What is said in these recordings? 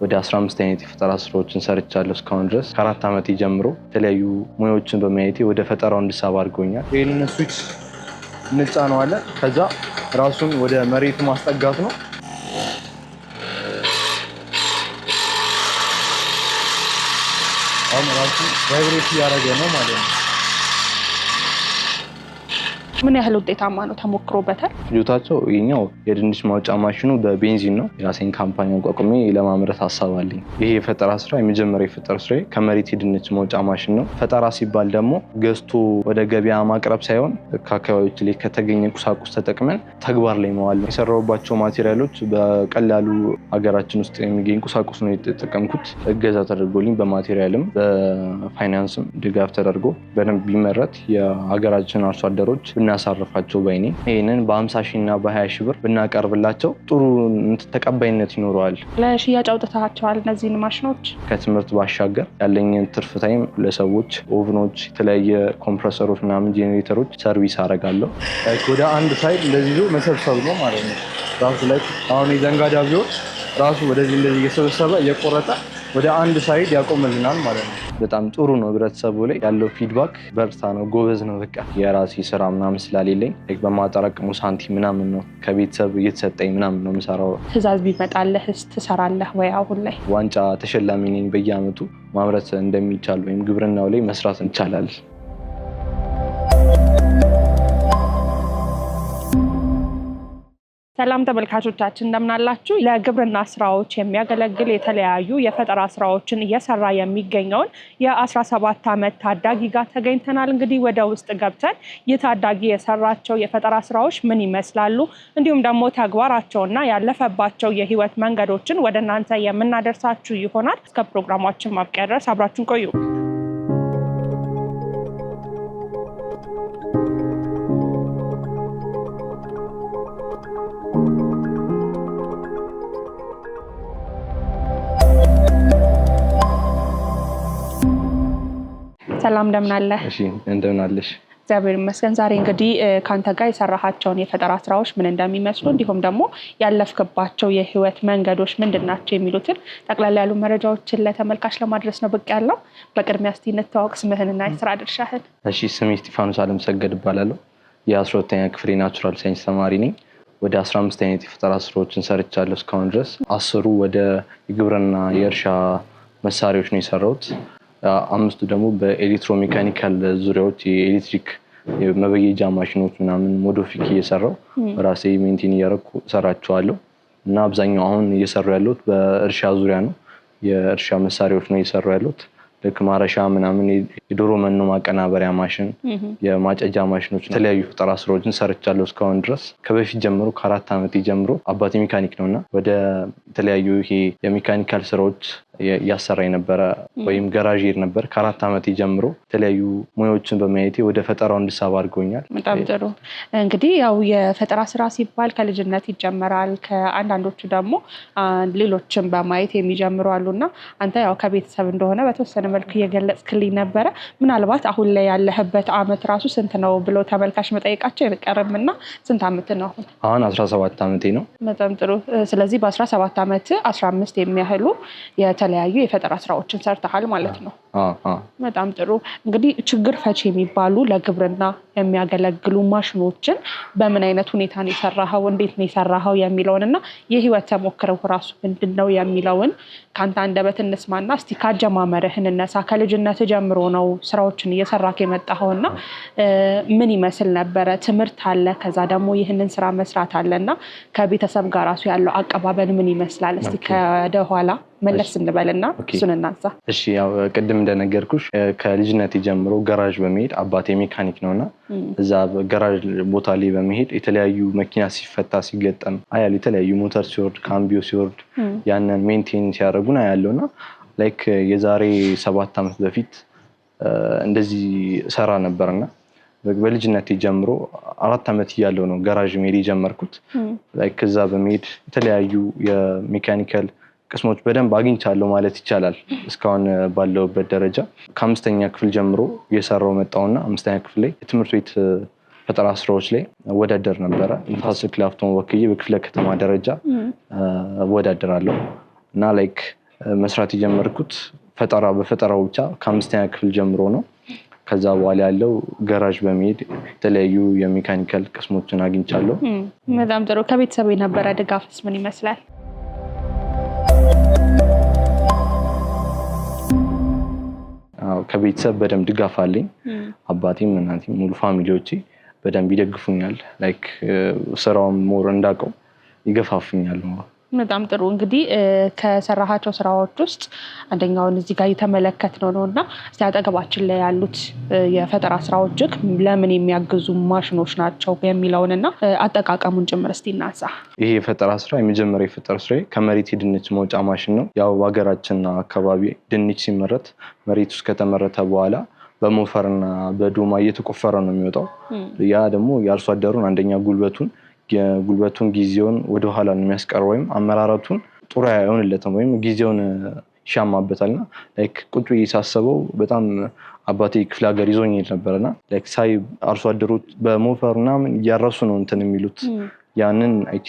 ወደ 15 አይነት የፈጠራ ስራዎችን ሰርቻለሁ እስካሁን ድረስ ከ4 ዓመት ጀምሮ የተለያዩ ሙያዎችን በማየቴ ወደ ፈጠራው እንድሳብ አድርጎኛል። ይሄንን ስዊች እንጫነዋለን። ከዛ ራሱን ወደ መሬቱ ማስጠጋት ነው። አሁን ራሱ ቫይብሬት እያደረገ ነው ማለት ነው። ምን ያህል ውጤታማ ነው? ተሞክሮበታል? ፍጆታቸው የኛው የድንች ማውጫ ማሽኑ በቤንዚን ነው። የራሴን ካምፓኒ አቋቁሜ ለማምረት ሀሳብ አለኝ። ይሄ የፈጠራ ስራ የመጀመሪያ የፈጠራ ስራ ከመሬት የድንች ማውጫ ማሽን ነው። ፈጠራ ሲባል ደግሞ ገዝቶ ወደ ገበያ ማቅረብ ሳይሆን ከአካባቢዎች ላይ ከተገኘ ቁሳቁስ ተጠቅመን ተግባር ላይ መዋል ነው። የሰራሁባቸው ማቴሪያሎች በቀላሉ ሀገራችን ውስጥ የሚገኝ ቁሳቁስ ነው የተጠቀምኩት። እገዛ ተደርጎልኝ በማቴሪያልም በፋይናንስም ድጋፍ ተደርጎ በደንብ ቢመረት የሀገራችን አርሶ አደሮች ብናሳርፋቸው ባይኔ። ይህንን በ50 ሺህ እና በ20 ሺህ ብር ብናቀርብላቸው ጥሩ ተቀባይነት ይኖረዋል። ለሽያጭ አውጥታቸዋል እነዚህን ማሽኖች? ከትምህርት ባሻገር ያለኝን ትርፍ ታይም ለሰዎች ኦቭኖች፣ የተለያየ ኮምፕረሰሮች ምናምን ጄኔሬተሮች ሰርቪስ አደርጋለሁ። ወደ አንድ ሳይድ እንደዚህ መሰብሰብ ነው ማለት ነው። ራሱ ላይ አሁን የዘንጋዳ ቢሆን ራሱ ወደዚህ እንደዚህ እየሰበሰበ እየቆረጠ ወደ አንድ ሳይድ ያቆምልናል ማለት ነው። በጣም ጥሩ ነው። ህብረተሰቡ ላይ ያለው ፊድባክ በርታ ነው፣ ጎበዝ ነው። በቃ የራሴ ስራ ምናምን ስላሌለኝ በማጠራቅሙ ሳንቲም ምናምን ነው ከቤተሰብ እየተሰጠኝ ምናምን ነው የምሰራው። ትዕዛዝ ቢመጣልህስ ትሰራለህ ወይ? አሁን ላይ ዋንጫ ተሸላሚ ነኝ። በየአመቱ ማምረት እንደሚቻል ወይም ግብርናው ላይ መስራት ይቻላል። ሰላም ተመልካቾቻችን እንደምን አላችሁ? ለግብርና ስራዎች የሚያገለግል የተለያዩ የፈጠራ ስራዎችን እየሰራ የሚገኘውን የ17 ዓመት ታዳጊ ጋር ተገኝተናል። እንግዲህ ወደ ውስጥ ገብተን ይህ ታዳጊ የሰራቸው የፈጠራ ስራዎች ምን ይመስላሉ፣ እንዲሁም ደግሞ ተግባራቸውና ያለፈባቸው የህይወት መንገዶችን ወደ እናንተ የምናደርሳችሁ ይሆናል። እስከ ፕሮግራማችን ማብቂያ ድረስ አብራችሁን ቆዩ። ሰላም እንደምን አለህ? እሺ እንደምን አለሽ? እግዚአብሔር ይመስገን። ዛሬ እንግዲህ ካንተ ጋር የሰራሃቸውን የፈጠራ ስራዎች ምን እንደሚመስሉ እንዲሁም ደግሞ ያለፍክባቸው የህይወት መንገዶች ምንድናቸው የሚሉትን ጠቅላላ ያሉ መረጃዎችን ለተመልካች ለማድረስ ነው ብቅ ያለው። በቅድሚያ እስቲ እንተዋወቅ፣ ስምህንና የስራ ድርሻህን። እሺ ስሜ እስጢፋኖስ አለምሰገድ እባላለሁ። የ12ኛ ክፍል ናቹራል ሳይንስ ተማሪ ነኝ። ወደ 15 አይነት የፈጠራ ስራዎችን ሰርቻለሁ እስካሁን ድረስ። 10ሩ ወደ የግብርና የእርሻ መሳሪያዎች ነው የሰራሁት። 5ቱ ደግሞ በኤሌክትሮሜካኒካል ዙሪያዎች የኤሌክትሪክ መበየጃ ማሽኖች ምናምን ሞዲፊክ እየሰራው ራሴ ሜንቴን እያደረኩ ሰራቸዋለሁ። እና አብዛኛው አሁን እየሰሩ ያለሁት በእርሻ ዙሪያ ነው። የእርሻ መሳሪያዎች ነው እየሰሩ ያለሁት። ልክ ማረሻ ምናምን፣ የዶሮ መኖ ማቀናበሪያ ማሽን፣ የማጨጃ ማሽኖች፣ የተለያዩ ፈጠራ ስራዎችን ሰርቻለሁ እስካሁን ድረስ። ከበፊት ጀምሮ ከ4 ዓመት ጀምሮ አባቴ ሜካኒክ ነውና ወደ የተለያዩ ይሄ የሜካኒካል ስራዎች ያሰራ የነበረ ወይም ገራዥ ሄድ ነበር። ከ4 ዓመት ጀምሮ የተለያዩ ሙያዎችን በማየቴ ወደ ፈጠራው እንድሳብ አድርጎኛል። በጣም ጥሩ። እንግዲህ ያው የፈጠራ ስራ ሲባል ከልጅነት ይጀምራል። ከአንዳንዶቹ ደግሞ ሌሎችን በማየት የሚጀምሩ አሉና አንተ ያው ከቤተሰብ እንደሆነ በተወሰነ መልኩ እየገለጽክልኝ ነበረ። ምናልባት አሁን ላይ ያለህበት አመት ራሱ ስንት ነው ብሎ ተመልካች መጠየቃቸው አይቀርምና ስንት አመት ነው አሁን? አሁን 17 ዓመቴ ነው። በጣም ጥሩ። ስለዚህ በ17 ዓመት 15 የሚያህሉ የተለያዩ የፈጠራ ስራዎችን ሰርተሃል ማለት ነው። በጣም ጥሩ። እንግዲህ ችግር ፈቺ የሚባሉ ለግብርና የሚያገለግሉ ማሽኖችን በምን አይነት ሁኔታ ነው የሰራኸው፣ እንዴት ነው የሰራኸው የሚለውን እና የህይወት ተሞክረው ራሱ ምንድን ነው የሚለውን ከአንተ አንደበት እንስማና እስቲ ካጀማመርህ እንነሳ። ከልጅነት ጀምሮ ነው ስራዎችን እየሰራክ የመጣኸውና ምን ይመስል ነበረ? ትምህርት አለ፣ ከዛ ደግሞ ይህንን ስራ መስራት አለና ከቤተሰብ ጋር ራሱ ያለው አቀባበል ምን ይመስላል? እስቲ ከወደኋላ መለስ እንበልና እሱን እናንሳ። እሺ ያው ቅድም እንደነገርኩሽ ከልጅነት ጀምሮ ገራዥ በመሄድ አባቴ ሜካኒክ ነውና እዛ ገራዥ ቦታ ላይ በመሄድ የተለያዩ መኪና ሲፈታ ሲገጠም አያል የተለያዩ ሞተር ሲወርድ ካምቢዮ ሲወርድ ያንን ሜንቴን ሲያደርጉን አያለውና ላይክ የዛሬ 7 ዓመት በፊት እንደዚህ ሰራ ነበርና በልጅነት ጀምሮ 4 ዓመት እያለሁ ነው ገራዥ መሄድ የጀመርኩት። ላይክ ከዛ በመሄድ የተለያዩ የሜካኒካል ቅስሞች በደንብ አግኝቻለሁ ማለት ይቻላል። እስካሁን ባለውበት ደረጃ ከ5ኛ ክፍል ጀምሮ እየሰራው መጣውና 5ኛ ክፍል ላይ የትምህርት ቤት ፈጠራ ስራዎች ላይ ወዳደር ነበረ። ንፋስ ስልክ ላፍቶን ወክዬ በክፍለ ከተማ ደረጃ ወዳደራለሁ እና ላይክ መስራት የጀመርኩት በፈጠራው ብቻ ከ5ኛ ክፍል ጀምሮ ነው። ከዛ በኋላ ያለው ጋራጅ በመሄድ የተለያዩ የሜካኒካል ቅስሞችን አግኝቻለሁ። በጣም ጥሩ። ከቤተሰብ የነበረ ድጋፍስ ምን ይመስላል? ከቤተሰብ በደንብ ድጋፍ አለኝ። አባቴም እናቴም ሙሉ ፋሚሊዎቼ በደንብ ይደግፉኛል። ላይክ ስራውን ሞር እንዳውቀው ይገፋፉኛል። በጣም ጥሩ። እንግዲህ ከሰራሃቸው ስራዎች ውስጥ አንደኛውን እዚህ ጋር እየተመለከትነው ነው እና እስቲ አጠገባችን ላይ ያሉት የፈጠራ ስራዎች ለምን የሚያግዙ ማሽኖች ናቸው የሚለውንና አጠቃቀሙን ጭምር እስቲ እናንሳ። ይሄ የፈጠራ ስራ የመጀመሪያ የፈጠራ ስራ ከመሬት የድንች መውጫ ማሽን ነው። ያው በሀገራችን አካባቢ ድንች ሲመረት መሬት ውስጥ ከተመረተ በኋላ በሞፈርና በዶማ እየተቆፈረ ነው የሚወጣው። ያ ደግሞ የአርሶ አደሩን አንደኛ ጉልበቱን ጊዜውን ወደ ኋላ ነው የሚያስቀረው፣ ወይም አመራረቱን ጥሩ አይሆንለትም፣ ወይም ጊዜውን ይሻማበታልና ላይክ ቁጭ ሳስበው በጣም አባቴ ክፍለ ሀገር ይዞኝ ሄድ ነበርና ላይክ ሳይ አርሶ አደሮች በሞፈርና ምን እያረሱ ነው እንትን የሚሉት። ያንን አይቼ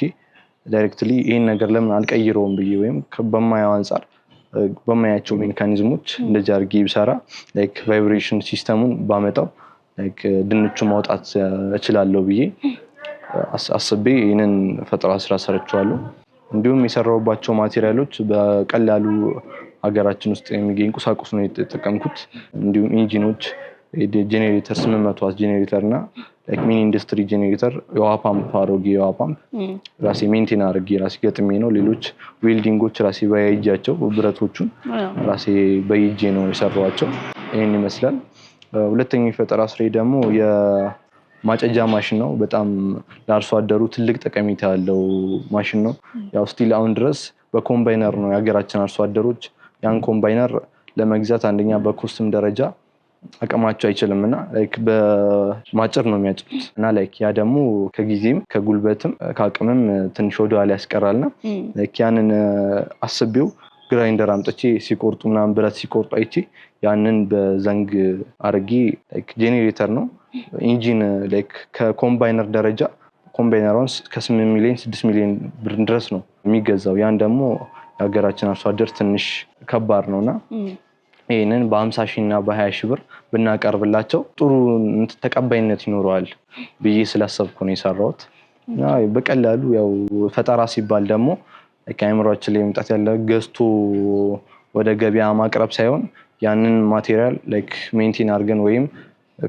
ዳይሬክትሊ ይሄን ነገር ለምን አልቀይረውም ብዬ ወይም በማያው አንፃር በማያቸው ሜካኒዝሞች እንደዚህ አድርጌ ብሰራ ላይክ ቫይብሬሽን ሲስተሙን ባመጣው ላይክ ድንቹ ማውጣት እችላለሁ ብዬ አስቤ ይህንን ፈጠራ ስራ ሰርቻለሁ። እንዲሁም የሰራሁባቸው ማቴሪያሎች በቀላሉ ሀገራችን ውስጥ የሚገኝ ቁሳቁስ ነው የተጠቀምኩት። እንዲሁም ኢንጂኖች፣ ጄኔሬተር 800 ጄኔሬተር እና ሚኒ ኢንዱስትሪ ጄኔሬተር፣ የውሃ ፓምፕ፣ አሮጌ የውሃ ፓምፕ ራሴ ሜንቴን አድርጌ ራሴ ገጥሜ ነው። ሌሎች ዌልዲንጎች ራሴ በያይጃቸው ብረቶቹን ራሴ በይጄ ነው የሰራኋቸው። ይህን ይመስላል። ሁለተኛው የፈጠራ ስራ ደግሞ ማጨጃ ማሽን ነው። በጣም ለአርሶ አደሩ ትልቅ ጠቀሜታ ያለው ማሽን ነው። ያው ስቲል አሁን ድረስ በኮምባይነር ነው የሀገራችን አርሶ አደሮች ያን ኮምባይነር ለመግዛት አንደኛ በኮስትም ደረጃ አቅማቸው አይችልም እና ላይክ በማጨር ነው የሚያጭሩት እና ላይክ ያ ደግሞ ከጊዜም ከጉልበትም ከአቅምም ትንሽ ወደኋላ ያስቀራልና ላይክ ያንን አስቤው ግራይንደር አምጥቼ ሲቆርጡ ምናምን ብረት ሲቆርጡ አይቼ ያንን በዘንግ አድርጌ ላይክ ጄኔሬተር ነው ኢንጂን ላይክ ከኮምባይነር ደረጃ ኮምባይነሩን ከ8 ሚሊዮን 6 ሚሊዮን ብር ድረስ ነው የሚገዛው። ያን ደግሞ የሀገራችን አርሶ አደር ትንሽ ከባድ ነውና ይሄንን በ50 ሺህ እና በ20 ሺህ ብር ብናቀርብላቸው ጥሩ ተቀባይነት ይኖረዋል ብዬ ስላሰብኩ ነው የሰራሁት። እና በቀላሉ ያው ፈጠራ ሲባል ደግሞ ከአእምሮአችን ላይ መምጣት ያለ ገዝቶ ወደ ገበያ ማቅረብ ሳይሆን ያንን ማቴሪያል ላይክ ሜንቴን አድርገን ወይም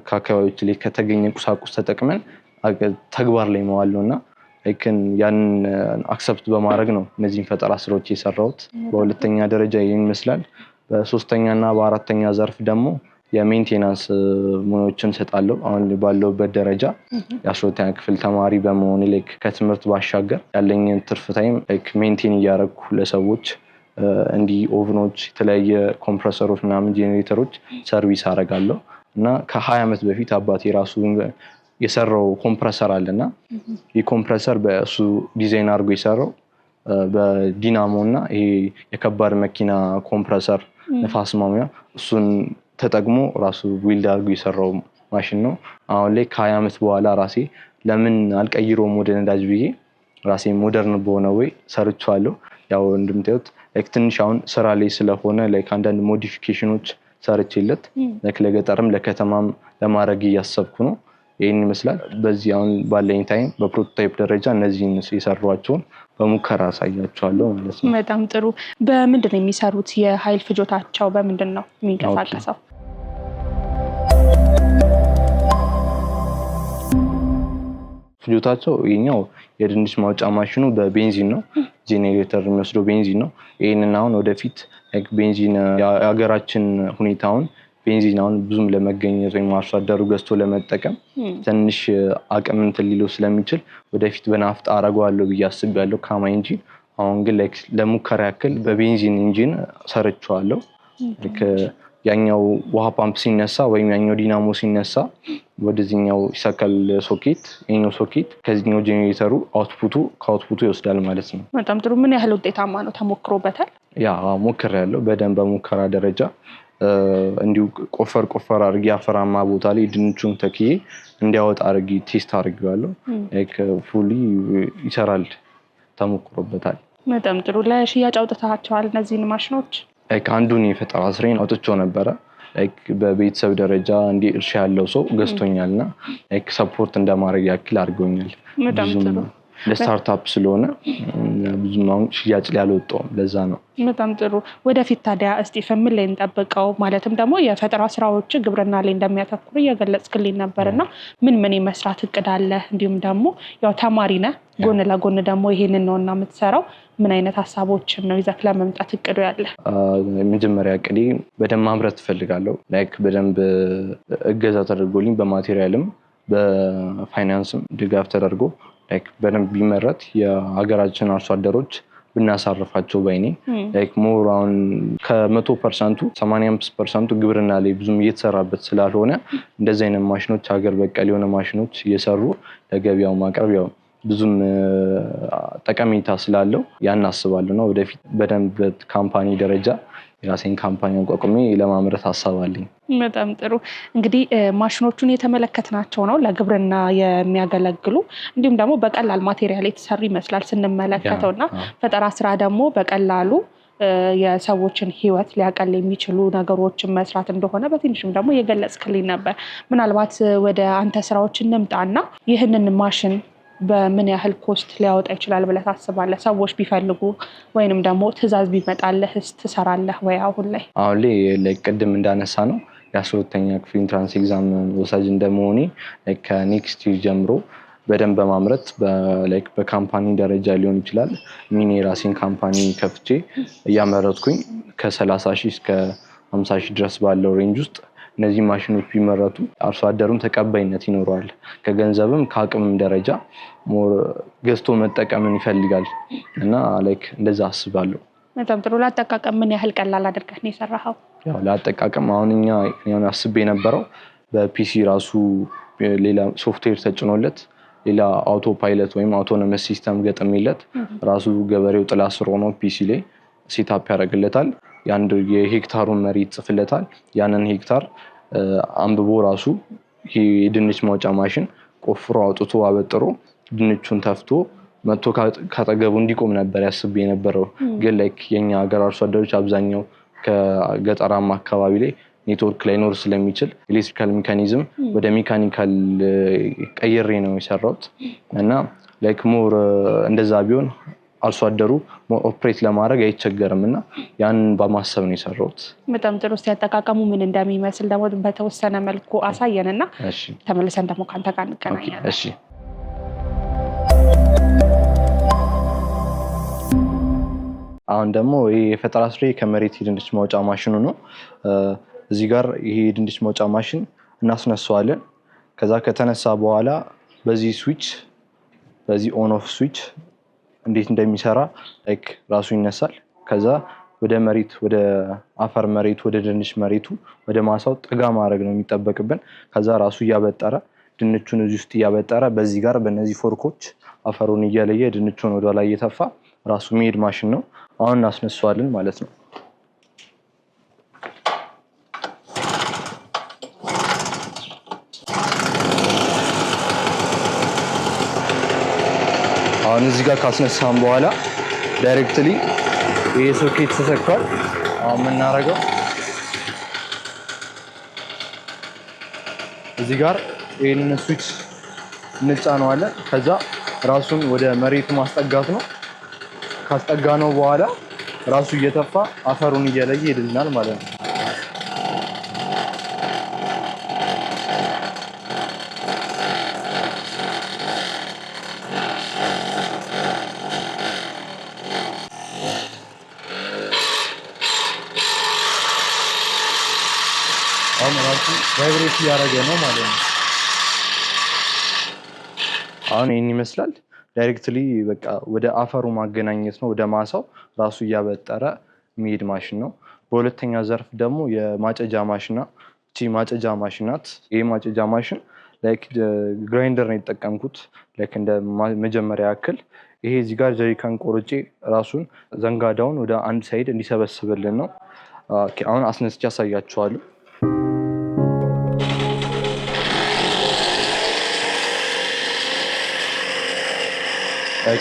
ከአካባቢዎች ላይ ከተገኘ ቁሳቁስ ተጠቅመን ተግባር ላይ መዋል ነውና ላይክን ያንን አክሰፕት በማድረግ ነው እነዚህን ፈጠራ ስራዎች የሰራሁት። በሁለተኛ ደረጃ ይህን ይመስላል። በሶስተኛና በአራተኛ ዘርፍ ደግሞ የሜንቴናንስ ሙያዎችን ሰጣለሁ። አሁን ባለውበት ደረጃ የ12ኛ ክፍል ተማሪ በመሆኔ ላይክ ከትምህርት ባሻገር ያለኝን ትርፍ ታይም ላይክ ሜንቴን እያደረኩ ለሰዎች እንዲህ ኦቭኖች፣ የተለያየ ኮምፕረሰሮች ምናምን ጄኔሬተሮች ሰርቪስ አደርጋለሁ እና ከ20 ዓመት በፊት አባቴ ራሱ የሰራው ኮምፕረሰር አለና ይህ ኮምፕረሰር በእሱ ዲዛይን አድርጎ የሰራው በዲናሞ እና ይሄ የከባድ መኪና ኮምፕረሰር ነፋስ ማሙያ እሱን ተጠቅሞ ራሱ ዊልድ አድርጎ የሰራው ማሽን ነው። አሁን ላይ ከ20 ዓመት በኋላ ራሴ ለምን አልቀይሮም ወደ ነዳጅ ብዬ ራሴ ሞደርን በሆነ ወይ ሰርቻለሁ። ያው እንደምታዩት ላይክ ትንሽ አሁን ስራ ላይ ስለሆነ ላይክ አንዳንድ ሞዲፊኬሽኖች ሰርቼለት ላይክ ለገጠርም ለከተማም ለማድረግ እያሰብኩ ነው። ይህን ይመስላል። በዚህ አሁን ባለኝ ታይም በፕሮቶታይፕ ደረጃ እነዚህን የሰሯቸውን በሙከራ አሳያቸዋለሁ ማለት ነው። በጣም ጥሩ። በምንድን ነው የሚሰሩት? የኃይል ፍጆታቸው በምንድን ነው የሚንቀሳቀሰው? ፍጆታቸው ይሄኛው የድንች ማውጫ ማሽኑ በቤንዚን ነው። ጄኔሬተር የሚወስደው ቤንዚን ነው። ይህንን አሁን ወደፊት ቤንዚን የሀገራችን ሁኔታውን ቤንዚን አሁን ብዙም ለመገኘት ወይም አርሶ አደሩ ገዝቶ ለመጠቀም ትንሽ አቅም እንትን ሊለው ስለሚችል ወደፊት በናፍጣ አደርገዋለሁ ብዬ አስቤያለሁ ካማ ኢንጂን። አሁን ግን ለሙከራ ያክል በቤንዚን ኢንጂን ሰርቼዋለሁ። ያኛው ውሃ ፓምፕ ሲነሳ ወይም ያኛው ዲናሞ ሲነሳ ወደዚህኛው ይሰካል ሶኬት። ይሄኛው ሶኬት ከዚህኛው ጄኔሬተሩ ከአውትፑቱ ይወስዳል ማለት ነው። በጣም ጥሩ። ምን ያህል ውጤታማ ነው? ተሞክሮበታል? ያ ሞክሬያለሁ በደንብ በሙከራ ደረጃ እንዲሁ ቆፈር አድርጌ አፈራማ ቦታ ላይ ድንቹን ተክዬ እንዲያወጣ አድርጌ ቴስት አድርጌዋለሁ። ላይክ ፉሊ ይሰራል፣ ተሞክሮበታል። በጣም ጥሩ። ለሽያጭ አውጥታቸዋል እነዚህን ማሽኖች? አንዱን የፈጠራ ስራዬን አውጥቼው ነበረ። በቤተሰብ ደረጃ እንዲህ እርሻ ያለው ሰው ገዝቶኛልና ሰፖርት እንደማድረግ ያክል አድርገውኛል። በጣም ጥሩ። ለስታርታፕ ስለሆነ ብዙም አሁን ሽያጭ ላይ አልወጣሁም፣ ለዛ ነው። በጣም ጥሩ። ወደፊት ታዲያ እስጢፈን ምን ላይ እንጠብቀው? ማለትም ደግሞ የፈጠራ ስራዎች ግብርና ላይ እንደሚያተኩሩ እየገለጽክልኝ ነበርና ምን የመስራት እቅድ አለ? እንዲሁም ደግሞ ያው ተማሪ ነህ፣ ጎን ለጎን ደግሞ ይሄንን ነውና የምትሰራው። ምን አይነት ሀሳቦችን ነው ይዘህ ለመምጣት እቅዱ ያለ? መጀመሪያ እቅዴ በደንብ ማምረት እፈልጋለሁ። በደንብ እገዛ ተደርጎልኝ በማቴሪያልም በፋይናንስም ድጋፍ ተደርጎ በደንብ ቢመረት የሀገራችን አርሶ አደሮች ብናሳርፋቸው ባይኔ። ሞር አሁን ከ100% 85% ግብርና ላይ ብዙም እየተሰራበት ስላልሆነ እንደዚህ አይነት ማሽኖች ሀገር በቀል የሆነ ማሽኖች እየሰሩ ለገበያው ማቅረብ ያው ብዙም ጠቀሜታ ስላለው ያን አስባለሁ ነው። ወደፊት በደንብ ካምፓኒ ደረጃ የራሴን ካምፓኒ አቋቁሜ ለማምረት ሀሳብ አለኝ። በጣም ጥሩ። እንግዲህ ማሽኖቹን የተመለከትናቸው ነው ለግብርና የሚያገለግሉ፣ እንዲሁም ደግሞ በቀላል ማቴሪያል የተሰሩ ይመስላል ስንመለከተው እና ፈጠራ ስራ ደግሞ በቀላሉ የሰዎችን ህይወት ሊያቀል የሚችሉ ነገሮችን መስራት እንደሆነ በትንሹም ደግሞ የገለጽክልኝ ነበር። ምናልባት ወደ አንተ ስራዎች እንምጣና ይህንን ማሽን በምን ያህል ኮስት ሊያወጣ ይችላል ብለህ ታስባለህ? ሰዎች ቢፈልጉ ወይንም ደግሞ ትዕዛዝ ቢመጣልህስ ትሰራለህ ወይ? አሁን ላይ ቅድም እንዳነሳ ነው የ12ኛ ክፍል ኢንትራንስ ኤግዛም ወሳጅ እንደመሆኔ ከኔክስት ይር ጀምሮ በደንብ በማምረት በካምፓኒ ደረጃ ሊሆን ይችላል ሚኒ ራሴን ካምፓኒ ከፍቼ እያመረትኩኝ ከ30,000 እስከ 50,000 ድረስ ባለው ሬንጅ ውስጥ እነዚህ ማሽኖች ቢመረቱ አርሶ አደሩም ተቀባይነት ይኖረዋል። ከገንዘብም ከአቅምም ደረጃ ሞር ገዝቶ መጠቀምን ይፈልጋል እና እንደዛ አስባለሁ። በጣም ጥሩ። ለአጠቃቀም ምን ያህል ቀላል አድርገህ ነው የሰራኸው? ያው ለአጠቃቀም አሁን እኛ አስቤ የነበረው በፒሲ ራሱ ሌላ ሶፍትዌር ተጭኖለት ሌላ አውቶ ፓይለት ወይም አውቶኖመስ ሲስተም ገጥሜለት ራሱ ገበሬው ጥላ ስር ሆኖ ፒሲ ላይ ሴታፕ ያደርግለታል። የአንድ የሄክታሩን መሬት ጽፍለታል። ያንን ሄክታር አንብቦ ራሱ የድንች ማውጫ ማሽን ቆፍሮ አውጥቶ አበጥሮ ድንቹን ተፍቶ መጥቶ ካጠገቡ እንዲቆም ነበር ያስብ የነበረው። ግን የኛ ሀገር አርሶ አደሮች አብዛኛው ከገጠራማ አካባቢ ላይ ኔትወርክ ላይኖር ስለሚችል ኤሌክትሪካል ሜካኒዝም ወደ ሜካኒካል ቀይሬ ነው የሰራሁት እና ሞር እንደዛ ቢሆን አርሶ አደሩ ኦፕሬት ለማድረግ አይቸገርም እና ያን በማሰብ ነው የሰራሁት። በጣም ጥሩ። ሲያጠቃቀሙ ምን እንደሚመስል ደግሞ በተወሰነ መልኩ አሳየንና ተመልሰን ደግሞ ካንተ ጋር እንገናኛለን። እሺ። አሁን ደግሞ ይሄ የፈጠራ ስራዬ ከመሬት የድንች ማውጫ ማሽኑ ነው። እዚህ ጋር ይሄ የድንች ማውጫ ማሽን እናስነሳዋለን። ከዛ ከተነሳ በኋላ በዚህ ስዊች በዚህ ኦን ኦፍ ስዊች እንዴት እንደሚሰራ ራሱ ይነሳል። ከዛ ወደ መሬት ወደ አፈር መሬት ወደ ድንች መሬቱ ወደ ማሳው ጠጋ ማድረግ ነው የሚጠበቅብን። ከዛ ራሱ እያበጠረ ድንቹን እዚህ ውስጥ እያበጠረ በዚህ ጋር በእነዚህ ፎርኮች አፈሩን እያለየ ድንቹን ወደ ላይ እየተፋ ራሱ የሚሄድ ማሽን ነው። አሁን እናስነሳዋለን ማለት ነው። አሁን እዚህ ጋር ካስነሳን በኋላ ዳይሬክትሊ ይሄ ሶኬት ተሰክቷል። አሁን የምናደርገው እዚህ ጋር ይሄንን ስዊች እንጫነዋለን። ከዛ ራሱን ወደ መሬቱ ማስጠጋት ነው። ካስጠጋነው በኋላ ራሱ እየተፋ አፈሩን እየለየ ይሄድልናል ማለት ነው። አሁን ራሱ ቫይብሬት እያደረገ ነው ማለት ነው። አሁን ይህን ይመስላል። ዳይሬክትሊ በቃ ወደ አፈሩ ማገናኘት ነው፣ ወደ ማሳው ራሱ እያበጠረ የሚሄድ ማሽን ነው። በሁለተኛ ዘርፍ ደግሞ የማጨጃ ማሽን ናት። እቺ ማጨጃ ማሽን ናት። ይሄ ማጨጃ ማሽን ግራይንደር ነው የተጠቀምኩት እንደ መጀመሪያ ያክል። ይሄ እዚህ ጋር ጀሪካን ቆርጬ ራሱን ዘንጋዳውን ወደ አንድ ሳይድ እንዲሰበስብልን ነው። አሁን አስነስቼ ያሳያችኋለሁ።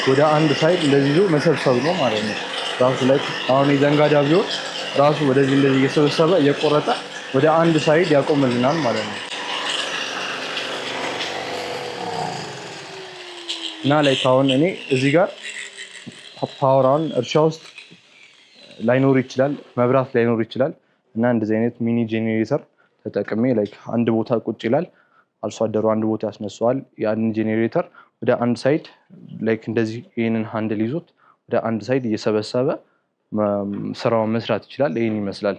ወደ አንድ ሳይድ እንደዚህ መሰብሰብ ነው ማለት ነው። ራሱ ላይ አሁን የዘንጋዳ ቢሆን ራሱ ወደዚህ እንደዚህ እየሰበሰበ እየቆረጠ ወደ አንድ ሳይድ ያቆምልናል ማለት ነው። እና ላይ አሁን እኔ እዚህ ጋር ፓወራውን እርሻ ውስጥ ላይኖር ይችላል፣ መብራት ላይኖር ይችላል እና እንደዚህ አይነት ሚኒ ጄኔሬተር ተጠቅሜ ላይክ አንድ ቦታ ቁጭ ይላል። አርሶ አደሩ አንድ ቦታ ያስነሳዋል። ያን ጄኔሬተር ወደ አንድ ሳይድ ላይክ እንደዚህ ይሄንን ሃንድል ይዞት ወደ አንድ ሳይድ እየሰበሰበ ስራውን መስራት ይችላል። ይሄን ይመስላል።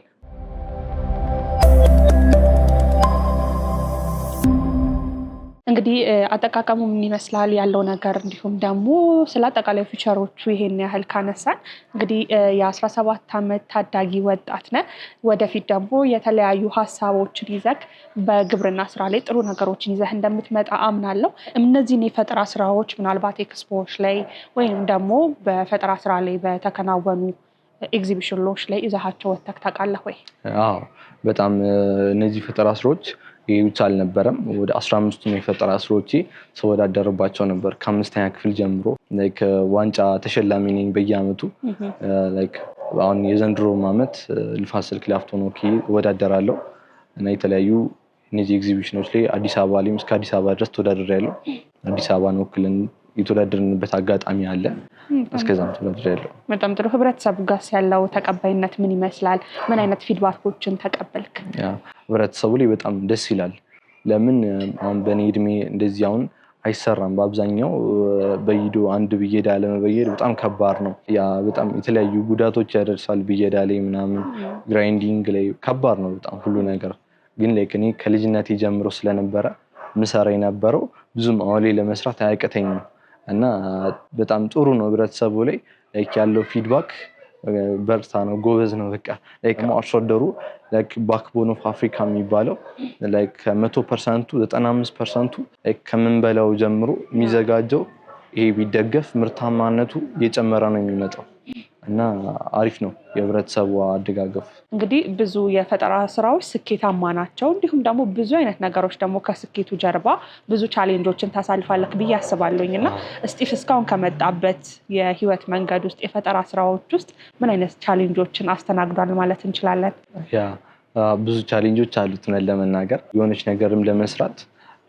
እንግዲህ አጠቃቀሙ ምን ይመስላል ያለው ነገር እንዲሁም ደግሞ ስለ አጠቃላይ ፊቸሮቹ ይሄን ያህል ካነሳን እንግዲህ የ17 ዓመት ታዳጊ ወጣት ነህ። ወደፊት ደግሞ የተለያዩ ሀሳቦችን ይዘህ በግብርና ስራ ላይ ጥሩ ነገሮችን ይዘህ እንደምትመጣ አምናለሁ። እነዚህን የፈጠራ ስራዎች ምናልባት ኤክስፖዎች ላይ ወይም ደግሞ በፈጠራ ስራ ላይ በተከናወኑ ኤግዚቢሽኖች ላይ ይዘሃቸው ወጥተህ ታውቃለህ ወይ? አዎ በጣም እነዚህ ፈጠራ ስራዎች ይህ ብቻ አልነበረም። ወደ 15ቱም የፈጠራ ስራዎቼ ስወዳደርባቸው ነበር። ከ5ኛ ክፍል ጀምሮ ላይክ ዋንጫ ተሸላሚ ነኝ በየአመቱ። ላይክ አሁን የዘንድሮ አመት ንፋስ ስልክ ላፍቶ ነው እወዳደራለሁ እና የተለያዩ እነዚህ ኤግዚቢሽኖች ላይ አዲስ አበባ ላይም እስከ አዲስ አበባ ድረስ ተወዳድሬያለሁ። አዲስ አበባን ወክለን የተወዳደርንበት አጋጣሚ አለ። እስከዛም ተወዳድሬያለሁ። በጣም ጥሩ። ህብረተሰቡ ጋር ያለው ተቀባይነት ምን ይመስላል? ምን አይነት ፊድባኮችን ተቀበልክ? ህብረተሰቡ ላይ በጣም ደስ ይላል። ለምን አሁን በእኔ እድሜ እንደዚህ አሁን አይሰራም። በአብዛኛው በይዶ አንድ ብየዳ ለመበየድ በጣም ከባድ ነው። ያ በጣም የተለያዩ ጉዳቶች ያደርሳል። ብየዳ ላይ ምናምን ግራይንዲንግ ላይ ከባድ ነው በጣም ሁሉ ነገር። ግን ላይክ እኔ ከልጅነቴ ጀምሮ ስለነበረ ምሰራ የነበረው ብዙም አሁን ላይ ለመስራት አያቅተኝም እና በጣም ጥሩ ነው። ህብረተሰቡ ላይ ላይክ ያለው ፊድባክ በርታ ነው፣ ጎበዝ ነው። በቃ ላይክ አርሶ አደሩ ላይክ ባክቦን ኦፍ አፍሪካ የሚባለው ላይክ 100% 95% ላይክ ከምንበላው ጀምሮ የሚዘጋጀው ይሄ ቢደገፍ ምርታማነቱ እየጨመረ ነው የሚመጣው እና አሪፍ ነው የህብረተሰቡ አደጋገፍ። እንግዲህ ብዙ የፈጠራ ስራዎች ስኬታማ ናቸው። እንዲሁም ደግሞ ብዙ አይነት ነገሮች ደግሞ ከስኬቱ ጀርባ ብዙ ቻሌንጆችን ታሳልፋለህ ብዬ አስባለሁኝ እና እስጢፍ እስካሁን ከመጣበት የህይወት መንገድ ውስጥ የፈጠራ ስራዎች ውስጥ ምን አይነት ቻሌንጆችን አስተናግዷል ማለት እንችላለን? ብዙ ቻሌንጆች አሉት ለመናገር። የሆነች ነገርም ለመስራት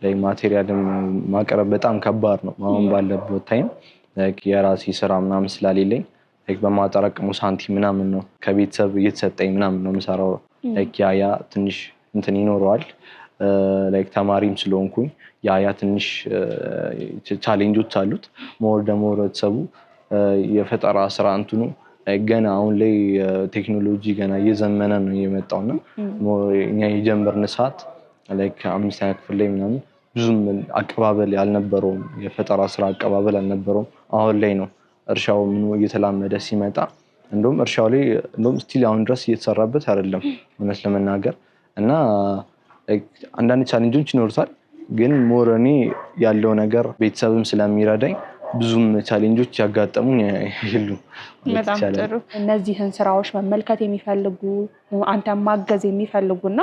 ላይ ማቴሪያልም ማቅረብ በጣም ከባድ ነው። አሁን ባለበት ታይም የራሴ ስራ ምናምን ስላሌለኝ በማጠራቀሙ ሳንቲም ምናምን ነው ከቤተሰብ እየተሰጠኝ ምናምን ነው የምሰራው። ያ ትንሽ እንትን ይኖረዋል። ተማሪም ስለሆንኩኝ ያ ትንሽ ቻሌንጆች አሉት። ሞር ደግሞ ህብረተሰቡ የፈጠራ ስራ እንትኑ ገና አሁን ላይ ቴክኖሎጂ ገና እየዘመነ ነው የመጣውና እኛ የጀመርን ሰዓት 5ኛ ክፍል ላይ ምናምን ብዙም አቀባበል ያልነበረውም፣ የፈጠራ ስራ አቀባበል አልነበረውም። አሁን ላይ ነው እርሻው ምኑ እየተላመደ ሲመጣ እንደውም እርሻው ላይ እንደውም ስቲል አሁን ድረስ እየተሰራበት አይደለም እውነት ለመናገር እና አንዳንድ ቻሌንጆች ይኖሩታል። ግን ሞር እኔ ያለው ነገር ቤተሰብም ስለሚረዳኝ ብዙም ቻሌንጆች ያጋጠሙኝ የሉም። በጣም ጥሩ። እነዚህን ስራዎች መመልከት የሚፈልጉ አንተን ማገዝ የሚፈልጉና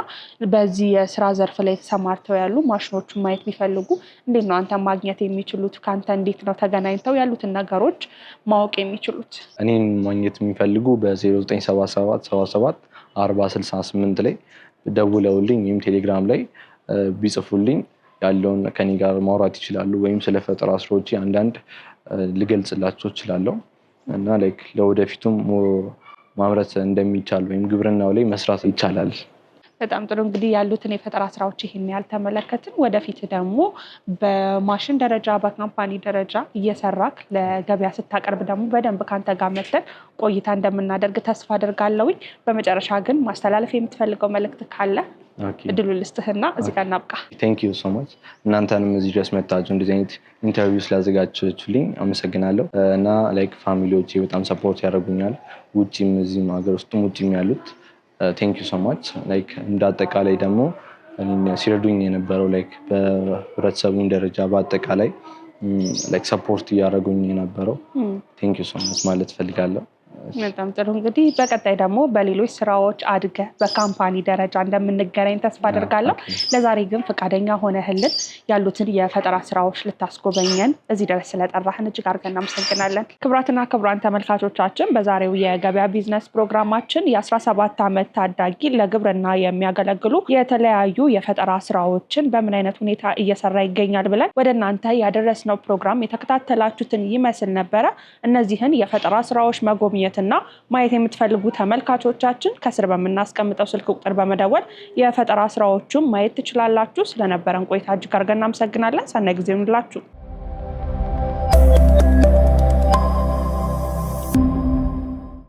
በዚህ የስራ ዘርፍ ላይ ተሰማርተው ያሉ ማሽኖቹን ማየት የሚፈልጉ እንዴት ነው አንተን ማግኘት የሚችሉት? ከአንተ እንዴት ነው ተገናኝተው ያሉትን ነገሮች ማወቅ የሚችሉት? እኔን ማግኘት የሚፈልጉ በ0977 77 4068 ላይ ደውለውልኝ ወይም ቴሌግራም ላይ ቢጽፉልኝ ያለውን ከኔ ጋር ማውራት ይችላሉ። ወይም ስለ ፈጠራ ስራዎች አንዳንድ ልገልጽላቸው እችላለሁ እና ለወደፊቱም ማምረት እንደሚቻል ወይም ግብርናው ላይ መስራት ይቻላል። በጣም ጥሩ። እንግዲህ ያሉትን የፈጠራ ስራዎች ይሄን ያልተመለከትን፣ ወደፊት ደግሞ በማሽን ደረጃ በካምፓኒ ደረጃ እየሰራክ ለገበያ ስታቀርብ ደግሞ በደንብ ካንተ ጋር መተን ቆይታ እንደምናደርግ ተስፋ አደርጋለሁኝ። በመጨረሻ ግን ማስተላለፍ የምትፈልገው መልእክት ካለ እድሉ ልስጥህና እዚህ ጋር እናብቃ። ቴንክ ዩ ሶ ማች። እናንተንም እዚህ ድረስ መጣችሁ እንደዚህ አይነት ኢንተርቪው ስላዘጋጃችሁልኝ አመሰግናለሁ እና ፋሚሊዎቼ በጣም ሰፖርት ያደርጉኛል፣ ውጭም እዚህም ሀገር ውስጥም ውጭም ያሉት ቴንክ ዩ ሶ ማች። እንዳጠቃላይ ደግሞ ሲረዱኝ የነበረው በህብረተሰቡ ደረጃ በአጠቃላይ ሰፖርት እያደረጉኝ የነበረው ቴንክ ዩ ሶ ማች ማለት ፈልጋለሁ። በጣም ጥሩ እንግዲህ በቀጣይ ደግሞ በሌሎች ስራዎች አድገ በካምፓኒ ደረጃ እንደምንገናኝ ተስፋ አደርጋለሁ። ለዛሬ ግን ፈቃደኛ ሆነህልን ያሉትን የፈጠራ ስራዎች ልታስጎበኘን እዚህ ድረስ ስለጠራህን እጅግ አድርገን እናመሰግናለን። ክቡራትና ክቡራን ተመልካቾቻችን በዛሬው የገበያ ቢዝነስ ፕሮግራማችን የ17 ዓመት ታዳጊ ለግብርና የሚያገለግሉ የተለያዩ የፈጠራ ስራዎችን በምን አይነት ሁኔታ እየሰራ ይገኛል ብለን ወደ እናንተ ያደረስነው ፕሮግራም የተከታተላችሁትን ይመስል ነበረ። እነዚህን የፈጠራ ስራዎች መጎብኘት እና ማየት የምትፈልጉ ተመልካቾቻችን ከስር በምናስቀምጠው ስልክ ቁጥር በመደወል የፈጠራ ስራዎቹን ማየት ትችላላችሁ። ስለነበረን ቆይታ እጅግ አድርገን እናመሰግናለን። ሰናይ ጊዜ ይሁንላችሁ።